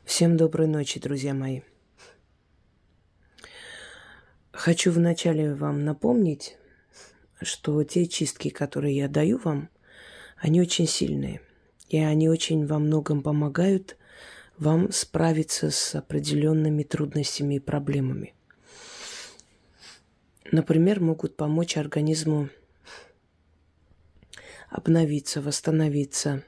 Всем доброй ночи, друзья мои. Хочу вначале вам напомнить, что те чистки, которые я даю вам, они очень сильные. И они очень во многом помогают вам справиться с определенными трудностями и проблемами. Например, могут помочь организму обновиться, восстановиться,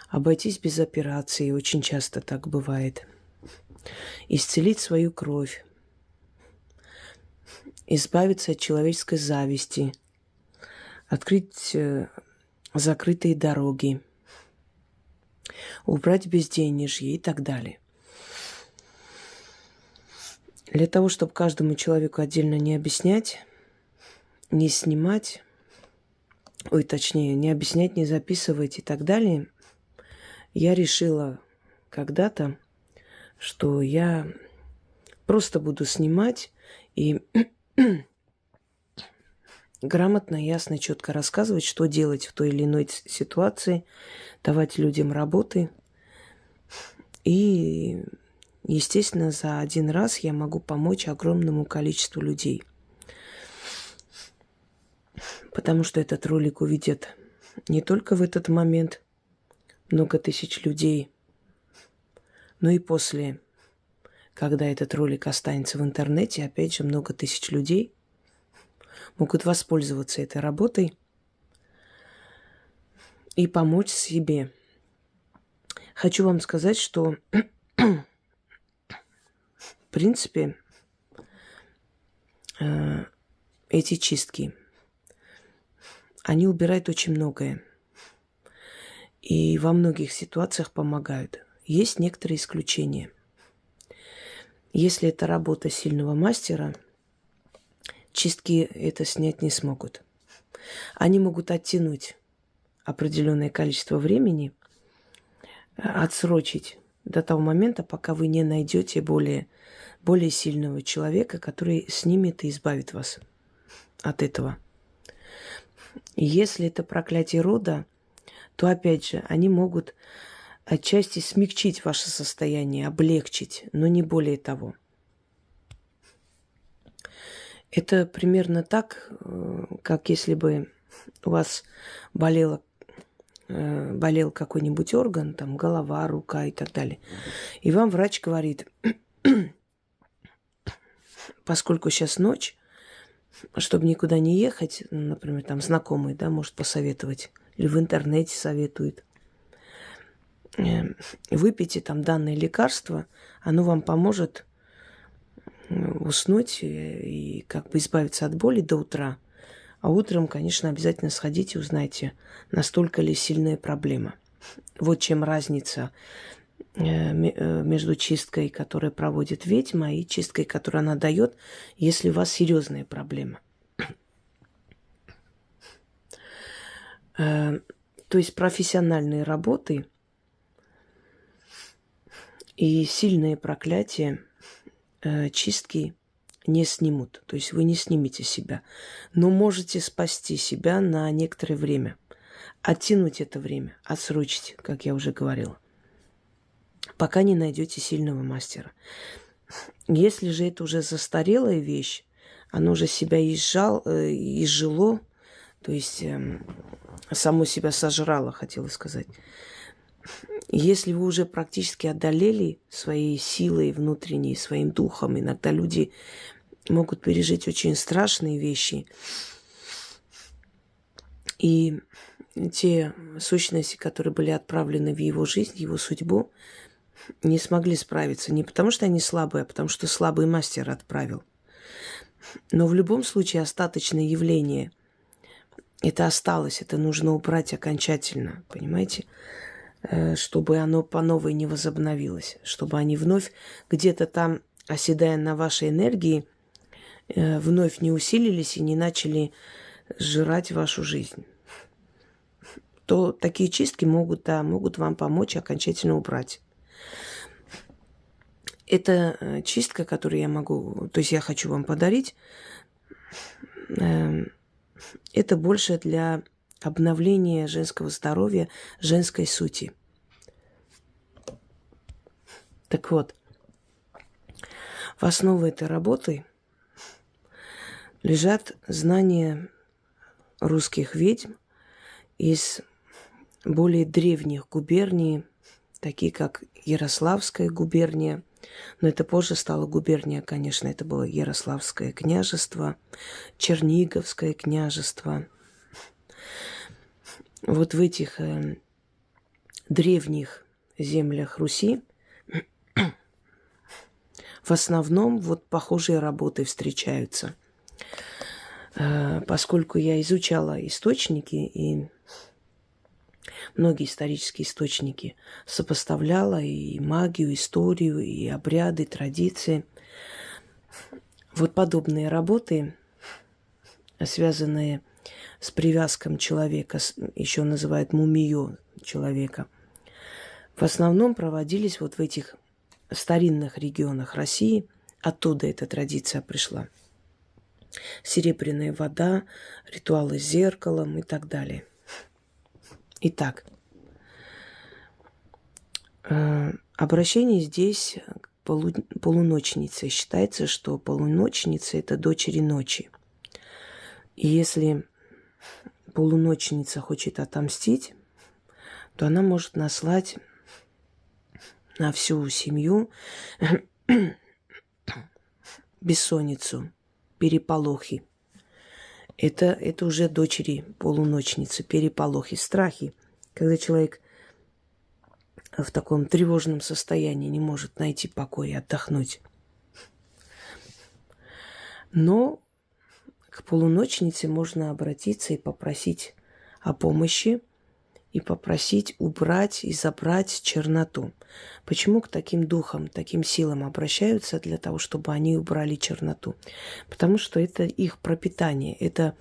обойтись без операции, очень часто так бывает, исцелить свою кровь, избавиться от человеческой зависти, открыть закрытые дороги, убрать безденежье и так далее. Для того, чтобы каждому человеку отдельно не объяснять, не снимать, точнее, не объяснять, не записывать и так далее, я решила когда-то, что я просто буду снимать и грамотно, ясно, четко рассказывать, что делать в той или иной ситуации, давать людям работы. И, естественно, за один раз я могу помочь огромному количеству людей. Потому что этот ролик увидят не только в этот момент много тысяч людей, но и после, когда этот ролик останется в интернете, опять же, много тысяч людей могут воспользоваться этой работой и помочь себе. Хочу вам сказать, что в принципе эти чистки, они убирают очень многое. И во многих ситуациях помогают. Есть некоторые исключения. Если это работа сильного мастера, чистки это снять не смогут. Они могут оттянуть определенное количество времени, отсрочить до того момента, пока вы не найдете более сильного человека, который снимет и избавит вас от этого. И если это проклятие рода, то, опять же, они могут отчасти смягчить ваше состояние, облегчить, но не более того. Это примерно так, как если бы у вас болел какой-нибудь орган, там голова, рука и так далее. И вам врач говорит, поскольку сейчас ночь, чтобы никуда не ехать, например, там знакомый, да, может посоветовать, или в интернете советует, выпейте там данное лекарство, оно вам поможет уснуть и как бы избавиться от боли до утра. А утром, конечно, обязательно сходите и узнайте, настолько ли сильная проблема. Вот чем разница между чисткой, которую проводит ведьма, и чисткой, которую она дает, если у вас серьезная проблема. То есть профессиональные работы и сильные проклятия чистки не снимут. То есть вы не снимете себя. Но можете спасти себя на некоторое время. Оттянуть это время, отсрочить, как я уже говорила. Пока не найдете сильного мастера. Если же это уже застарелая вещь, оно уже себя изжило, то есть само себя сожрало, хотела сказать. Если вы уже практически одолели своей силой внутренней, своим духом, иногда люди могут пережить очень страшные вещи. И те сущности, которые были отправлены в его жизнь, в его судьбу, не смогли справиться. Не потому, что они слабые, а потому, что слабый мастер отправил. Но в любом случае остаточное явление это осталось, это нужно убрать окончательно, понимаете? Чтобы оно по новой не возобновилось, чтобы они вновь где-то там, оседая на вашей энергии, вновь не усилились и не начали сжирать вашу жизнь. То такие чистки могут вам помочь окончательно убрать. Это чистка, которую я хочу вам подарить, это больше для обновления женского здоровья, женской сути. Так вот, в основе этой работы лежат знания русских ведьм из более древних губерний, такие как Ярославская губерния. Но это позже стало губерния, конечно, это было Ярославское княжество, Черниговское княжество. Вот в этих древних землях Руси в основном вот похожие работы встречаются. Поскольку я изучала источники и многие исторические источники, сопоставляла и магию, историю, и обряды, традиции. Вот подобные работы, связанные с привязком человека, еще называют мумиё человека, в основном проводились вот в этих старинных регионах России. Оттуда эта традиция пришла. Серебряная вода, ритуалы с зеркалом и так далее. Итак, обращение здесь к полуночнице. Считается, что полуночница – это дочери ночи. И если полуночница хочет отомстить, то она может наслать на всю семью бессонницу, переполохи. Это уже дочери полуночницы, переполохи, страхи. Когда человек в таком тревожном состоянии не может найти покой и отдохнуть. Но к полуночнице можно обратиться и попросить о помощи, и попросить убрать и забрать черноту. Почему к таким духам, таким силам обращаются? Для того, чтобы они убрали черноту. Потому что это их пропитание, это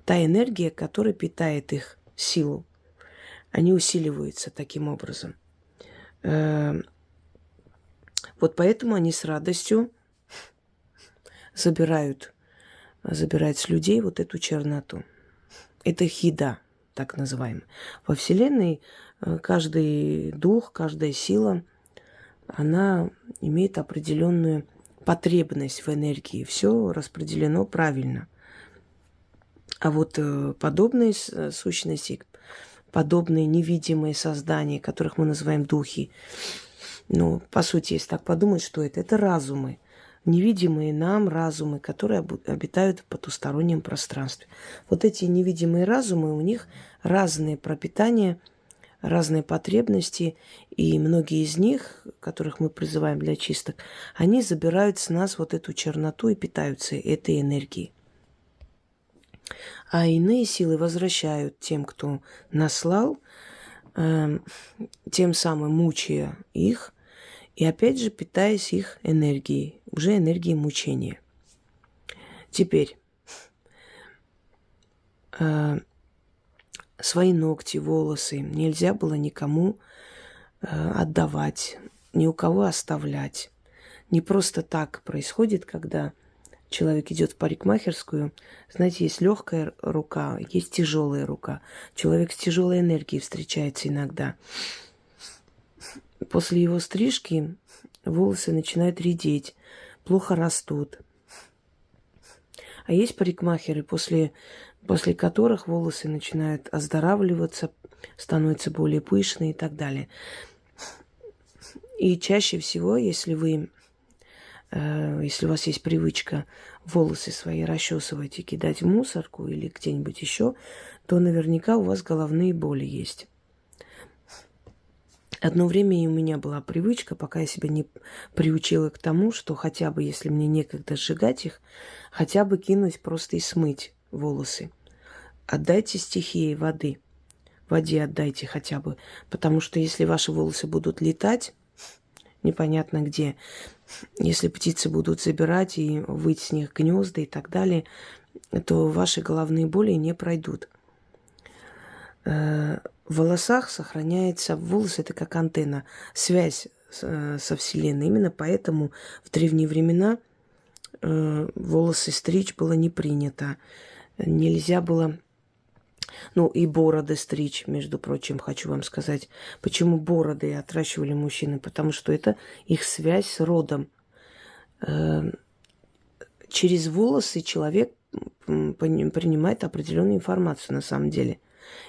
та энергия, которая питает их силу. Они усиливаются таким образом. Вот поэтому они с радостью забирают с людей вот эту черноту. Это их еда, так называемая. Во Вселенной каждый дух, каждая сила, она имеет определенную потребность в энергии. Все распределено правильно. А вот подобные сущности, подобные невидимые создания, которых мы называем духи, ну, по сути, если так подумать, что это разумы. Невидимые нам разумы, которые обитают в потустороннем пространстве. Вот эти невидимые разумы, у них разные пропитания, разные потребности, и многие из них, которых мы призываем для чисток, они забирают с нас вот эту черноту и питаются этой энергией. А иные силы возвращают тем, кто наслал, тем самым мучая их, и опять же питаясь их энергией, уже энергией мучения. Теперь свои ногти, волосы нельзя было никому отдавать, ни у кого оставлять. Не просто так происходит, когда человек идет в парикмахерскую. Знаете, есть легкая рука, есть тяжелая рука. Человек с тяжелой энергией встречается иногда. После его стрижки волосы начинают редеть, плохо растут. А есть парикмахеры, после которых волосы начинают оздоравливаться, становятся более пышные и так далее. И чаще всего, если у вас есть привычка волосы свои расчесывать и кидать в мусорку или где-нибудь еще, то наверняка у вас головные боли есть. Одно время и у меня была привычка, пока я себя не приучила к тому, что хотя бы, если мне некогда сжигать их, хотя бы кинуть просто и смыть волосы. Отдайте стихии воды. Воде отдайте хотя бы. Потому что если ваши волосы будут летать, непонятно где, если птицы будут забирать и выть с них гнезда и так далее, то ваши головные боли не пройдут. В волосах сохраняется, волосы это как антенна, связь со Вселенной. Именно поэтому в древние времена волосы стричь было не принято. Нельзя было Ну и бороды стричь, между прочим, хочу вам сказать. Почему бороды отращивали мужчины? Потому что это их связь с родом. Через волосы человек принимает определенную информацию на самом деле.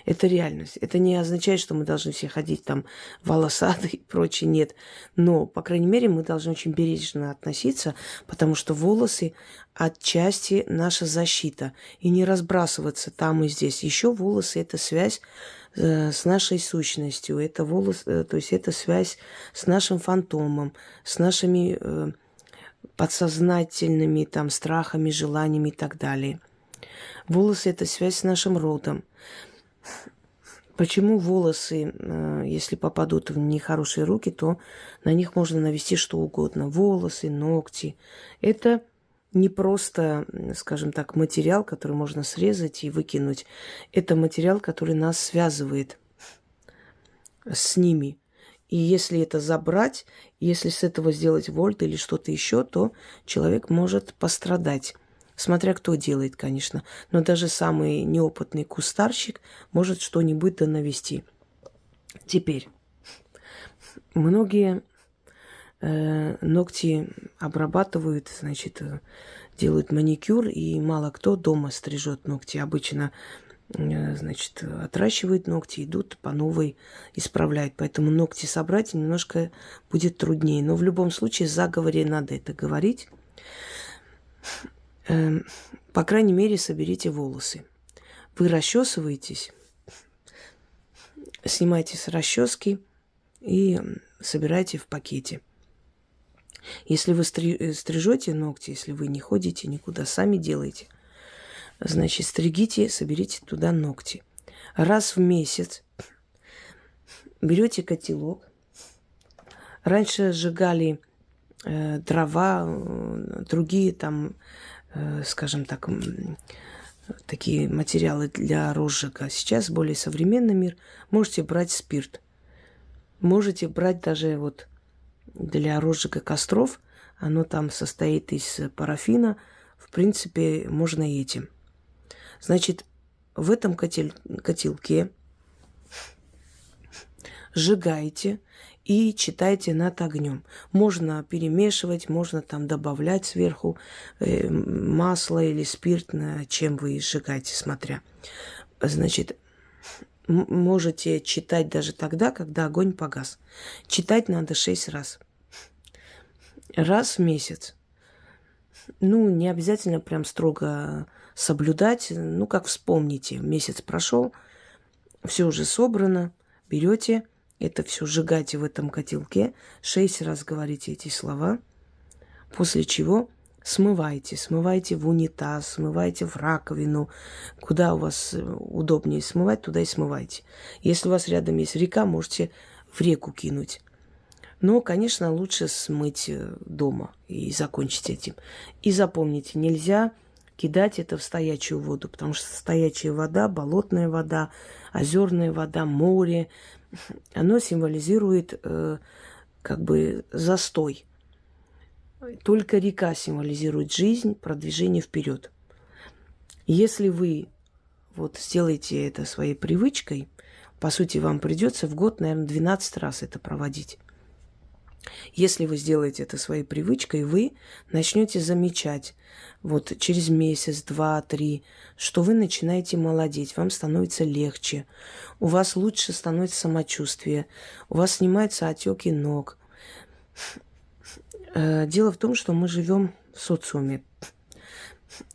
Это реальность. Это не означает, что мы должны все ходить там волосатые и прочее. Нет. Но, по крайней мере, мы должны очень бережно относиться, потому что волосы отчасти наша защита. И не разбрасываться там и здесь. Еще волосы – это связь с нашей сущностью. Это волосы, то есть это связь с нашим фантомом, с нашими подсознательными там страхами, желаниями и так далее. Волосы – это связь с нашим родом. Почему волосы, если попадут в нехорошие руки, то на них можно навести что угодно. Волосы, ногти. Это не просто, скажем так, материал, который можно срезать и выкинуть. Это материал, который нас связывает с ними. И если это забрать, если с этого сделать вольт или что-то еще, то человек может пострадать. Смотря кто делает, конечно. Но даже самый неопытный кустарщик может что-нибудь да навести. Теперь, многие ногти обрабатывают, значит, делают маникюр, и мало кто дома стрижет ногти. Обычно, значит, отращивают ногти, идут по новой, исправляют. Поэтому ногти собрать немножко будет труднее. Но в любом случае, в заговоре надо это говорить. По крайней мере, соберите волосы. Вы расчесываетесь, снимайте с расчески и собирайте в пакете. Если вы стрижете ногти, если вы не ходите никуда, сами делаете, значит, стригите, соберите туда ногти. Раз в месяц берете котелок. Раньше сжигали дрова, другие там, скажем так, такие материалы для розжига. Сейчас более современный мир. Можете брать спирт. Можете брать даже вот для розжига костров. Оно там состоит из парафина. В принципе, можно и этим. Значит, в этом котелке сжигаете и читайте над огнем. Можно перемешивать, можно там добавлять сверху масло или спирт, чем вы сжигаете, смотря. Значит, можете читать даже тогда, когда огонь погас. Читать надо 6 раз. Раз в месяц. Ну, не обязательно прям строго соблюдать. Ну, как вспомните, месяц прошел, все уже собрано, берете это все, сжигаете в этом котелке, 6 раз говорите эти слова, после чего смывайте. Смывайте в унитаз, смывайте в раковину, куда у вас удобнее смывать, туда и смывайте. Если у вас рядом есть река, можете в реку кинуть. Но, конечно, лучше смыть дома и закончить этим. И запомните, нельзя кидать это в стоячую воду, потому что стоячая вода, болотная вода, озерная вода, море, оно символизирует как бы застой. Только река символизирует жизнь, продвижение вперед. Если вы вот сделаете это своей привычкой, по сути, вам придется в год, наверное, 12 раз это проводить. Если вы сделаете это своей привычкой, вы начнете замечать вот через месяц, 2, 3, что вы начинаете молодеть, вам становится легче, у вас лучше становится самочувствие, у вас снимаются отеки ног. Дело в том, что мы живем в социуме.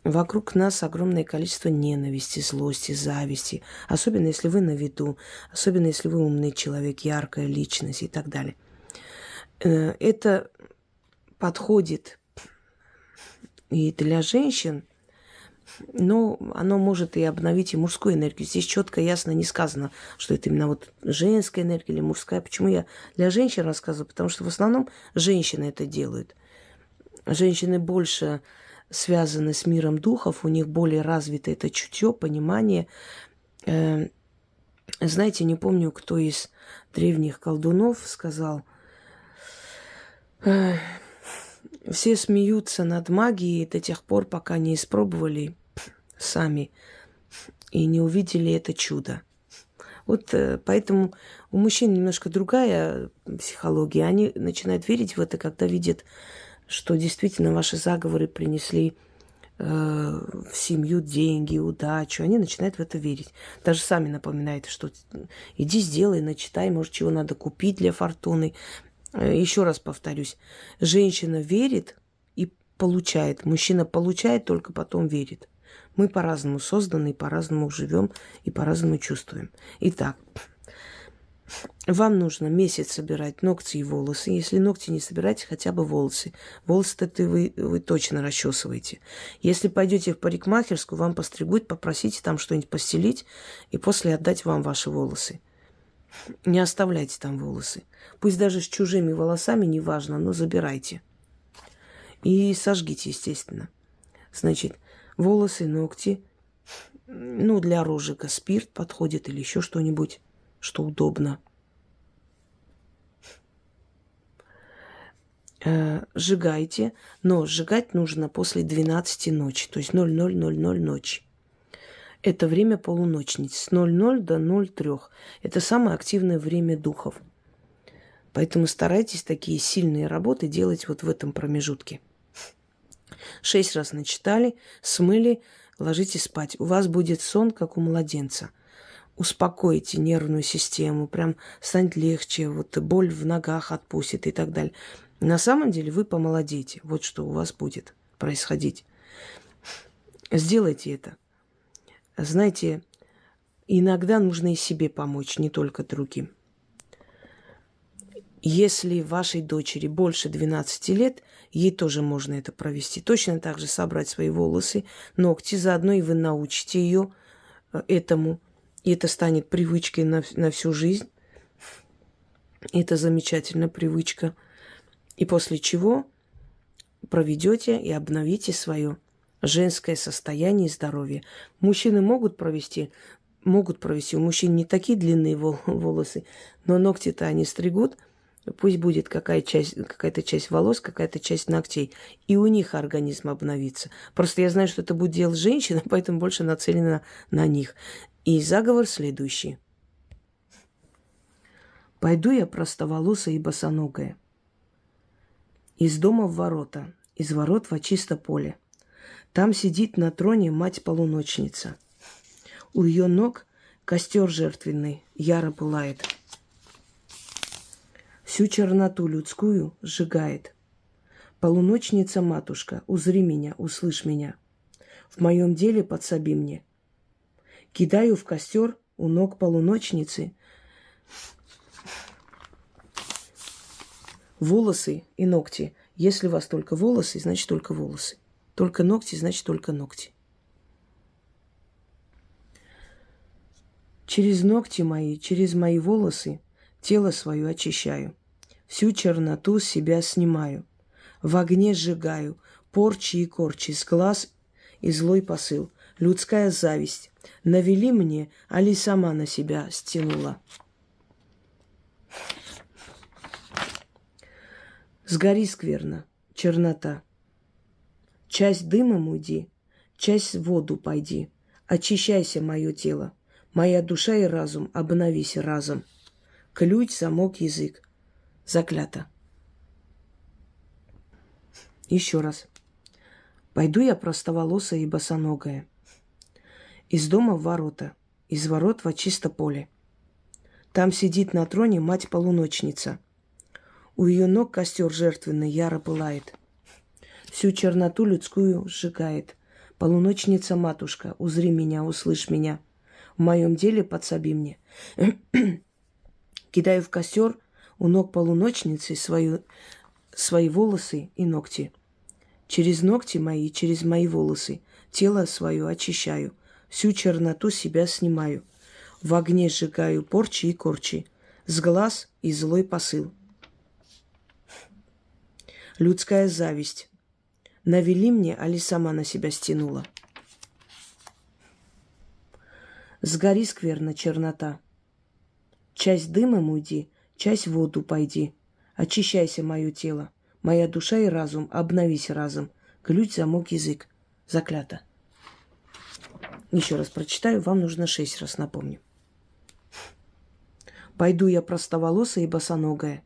Вокруг нас огромное количество ненависти, злости, зависти. Особенно, если вы на виду, особенно, если вы умный человек, яркая личность и так далее. Это подходит и для женщин, но оно может и обновить и мужскую энергию. Здесь четко, ясно не сказано, что это именно вот женская энергия или мужская. Почему я для женщин рассказываю? Потому что в основном женщины это делают. Женщины больше связаны с миром духов, у них более развито это чутье, понимание. Знаете, не помню, кто из древних колдунов сказал: все смеются над магией до тех пор, пока не испробовали сами. и не увидели это чудо. Вот поэтому у мужчин немножко другая психология. Они начинают верить в это, когда видят, что действительно ваши заговоры принесли в семью деньги, удачу. Они начинают в это верить. Даже сами напоминают, что иди сделай, начитай, может, чего надо купить для фортуны. Еще раз повторюсь, женщина верит и получает. Мужчина получает, только потом верит. Мы по-разному созданы, по-разному живем и по-разному чувствуем. Итак, вам нужно месяц собирать ногти и волосы. Если ногти не собираете, хотя бы волосы. Волосы-то вы точно расчесываете. Если пойдете в парикмахерскую, вам постригут, попросите там что-нибудь постелить и после отдать вам ваши волосы. Не оставляйте там волосы. Пусть даже с чужими волосами, неважно, но забирайте. И сожгите, естественно. Значит, волосы, ногти. Ну, для розжига спирт подходит или еще что-нибудь, что удобно. Сжигайте, но сжигать нужно после 12 ночи, то есть 00:00 ночи. Это время полуночниц, с 00 до 03. Это самое активное время духов. Поэтому старайтесь такие сильные работы делать вот в этом промежутке. 6 раз начитали, смыли, ложитесь спать. У вас будет сон, как у младенца. Успокойте нервную систему, прям станет легче, вот боль в ногах отпустит и так далее. На самом деле вы помолодеете. Вот что у вас будет происходить. Сделайте это. Знаете, иногда нужно и себе помочь, не только другим. Если вашей дочери больше 12 лет, ей тоже можно это провести. Точно так же собрать свои волосы, ногти, заодно и вы научите ее этому. И это станет привычкой на всю жизнь. Это замечательная привычка. И после чего проведете и обновите свое женское состояние и здоровье. Мужчины могут провести. У мужчин не такие длинные волосы, но ногти-то они стригут. Пусть будет какая-то часть волос, какая-то часть ногтей. И у них организм обновится. Просто я знаю, что это будет делать женщина, поэтому больше нацелена на них. И заговор следующий. Пойду я простоволосая и босоногая. Из дома в ворота, из ворот во чисто поле. Там сидит на троне мать-полуночница. У ее ног костер жертвенный яро пылает. Всю черноту людскую сжигает. Полуночница-матушка, узри меня, услышь меня. В моем деле подсоби мне. Кидаю в костер у ног полуночницы волосы и ногти. Если у вас только волосы, значит только волосы. Только ногти, значит только ногти. Через ногти мои, через мои волосы тело свое очищаю. Всю черноту с себя снимаю. В огне сжигаю порчи и корчи, с глаз и злой посыл. Людская зависть. Навели мне, али сама на себя стянула. Сгори скверно, чернота. Часть дымом уйди, часть в воду пойди. Очищайся, мое тело. Моя душа и разум, обновись разом. Ключ, замок, язык. Заклято. Еще раз. Пойду я простоволосая и босоногая. Из дома в ворота, из ворот во чисто поле. Там сидит на троне мать-полуночница. У ее ног костер жертвенный яро пылает. Всю черноту людскую сжигает. Полуночница-матушка, узри меня, услышь меня. В моем деле подсоби мне. Кидаю в костер у ног полуночницы свои волосы и ногти. Через ногти мои, через мои волосы тело свое очищаю. Всю черноту себя снимаю. В огне сжигаю порчи и корчи. С глаз и злой посыл. Людская зависть. Навели мне, али сама на себя стянула. Сгори скверно, чернота. Часть дымом уйди, часть в воду пойди. Очищайся, мое тело. Моя душа и разум, обновись разом. Ключ, замок, язык. Заклято. Еще раз прочитаю, вам нужно 6 раз напомню. Пойду я простоволосая и босоногая,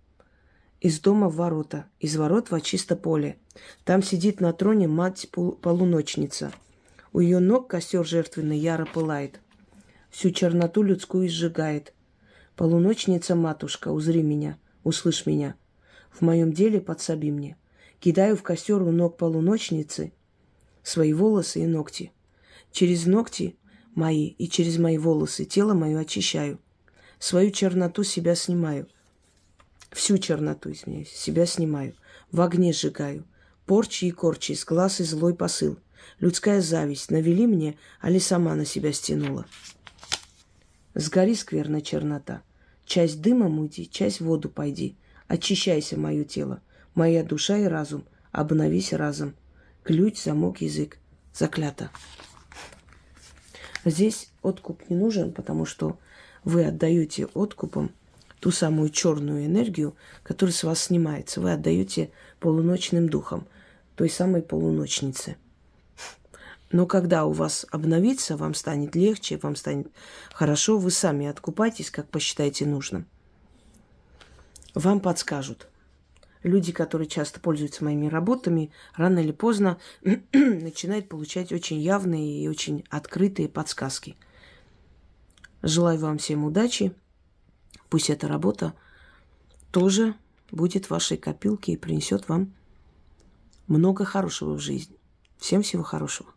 из дома в ворота, из ворот во чисто поле. Там сидит на троне мать-полуночница. У ее ног костер жертвенный яро пылает, всю черноту людскую сжигает. Полуночница-матушка, узри меня, услышь меня, в моем деле подсоби мне. Кидаю в костер у ног полуночницы свои волосы и ногти. Через ногти мои и через мои волосы тело мое очищаю. Свою черноту себя снимаю. Всю черноту, извиняюсь, себя снимаю. В огне сжигаю. Порчи и корчи, с глаз и злой посыл. Людская зависть навели мне, али сама на себя стянула. Сгори, скверна чернота. Часть дымом уйди, часть в воду пойди. Очищайся, мое тело, моя душа и разум. Обновись разом. Ключ, замок, язык. Заклято. Здесь откуп не нужен, потому что вы отдаете откупом ту самую черную энергию, которая с вас снимается. Вы отдаете полуночным духам, той самой полуночнице. Но когда у вас обновится, вам станет легче, вам станет хорошо, вы сами откупайтесь, как посчитаете нужным. Вам подскажут. Люди, которые часто пользуются моими работами, рано или поздно начинают получать очень явные и очень открытые подсказки. Желаю вам всем удачи. Пусть эта работа тоже будет в вашей копилке и принесет вам много хорошего в жизнь. Всем всего хорошего.